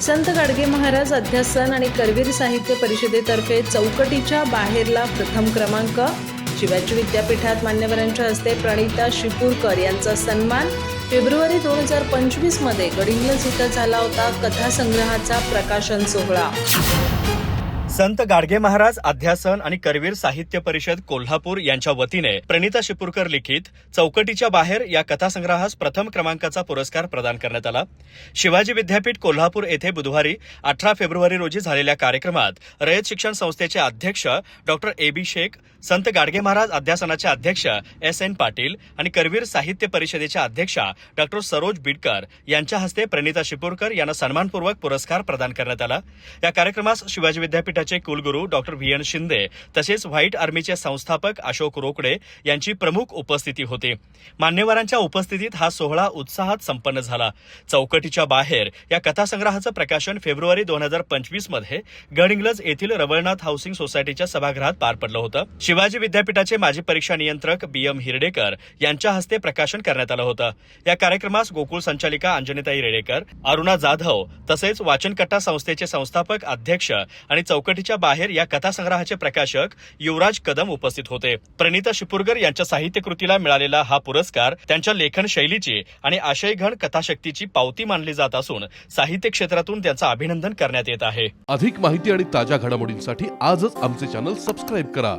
संत गाडगे महाराज अध्यासन आणि करवीर साहित्य परिषदेतर्फे चौकटीच्या बाहेरला प्रथम क्रमांक. शिवाजी विद्यापीठात मान्यवरांच्या हस्ते प्रणिता शिपूरकर यांचा सन्मान. फेब्रुवारी 2025 मध्ये गडिंग्लज इथं झाला होता कथासंग्रहाचा प्रकाशन सोहळा. संत गाडगे महाराज अध्यासन आणि करवीर साहित्य परिषद कोल्हापूर यांच्या वतीने प्रणिता शिपूरकर लिखित चौकटीच्या बाहेर या कथासंग्रहास प्रथम क्रमांकाचा पुरस्कार प्रदान करण्यात आला. शिवाजी विद्यापीठ कोल्हापूर येथे बुधवारी 18 फेब्रुवारी रोजी झालेल्या कार्यक्रमात रयत शिक्षण संस्थेचे अध्यक्ष डॉक्टर ए.बी. शेख, संत गाडगे महाराज अध्यासनाचे अध्यक्ष S.N. पाटील आणि करवीर साहित्य परिषदेच्या अध्यक्षा डॉक्टर सरोज बिडकर यांच्या हस्ते प्रणिता शिपूरकर यांना सन्मानपूर्वक पुरस्कार प्रदान करण्यात आला. या कार्यक्रमास शिवाजी विद्यापीठाचे कुलगुरू डॉक्टर V.N. शिंदे तसेच व्हाईट आर्मीचे संस्थापक अशोक रोकडे यांची प्रमुख उपस्थिती होती. मान्यवरांच्या उपस्थितीत हा सोहळा उत्साहात संपन्न झाला. चौकटीच्या बाहेर या कथासंग्रहाचं प्रकाशन फेब्रुवारी 2025 मध्ये गडिंग्लज येथील रवळनाथ हाऊसिंग सोसायटीच्या सभागृहात पार पडलं होतं. शिवाजी विद्यापीठाचे माजी परीक्षा नियंत्रक B.M. हिरडेकर यांच्या हस्ते प्रकाशन करण्यात आलं होतं. या कार्यक्रमास गोकुळ संचालिका अंजनीताई रेडेकर, अरुणा जाधव तसेच वाचनकट्टा संस्थेचे संस्थापक अध्यक्ष आणि चौकटीच्या बाहेर या कथासंग्रहाचे प्रकाशक युवराज कदम उपस्थित होते. प्रणिता शिपूरकर यांच्या साहित्यकृतीला मिळालेला हा पुरस्कार त्यांच्या लेखन शैलीची आणि आशयघन कथाशक्तीची पावती मानली जात असून साहित्य क्षेत्रातून त्यांचं अभिनंदन करण्यात येत आहे. अधिक माहिती आणि ताज्या घडामोडींसाठी आजच आमचे चॅनल सबस्क्राईब करा.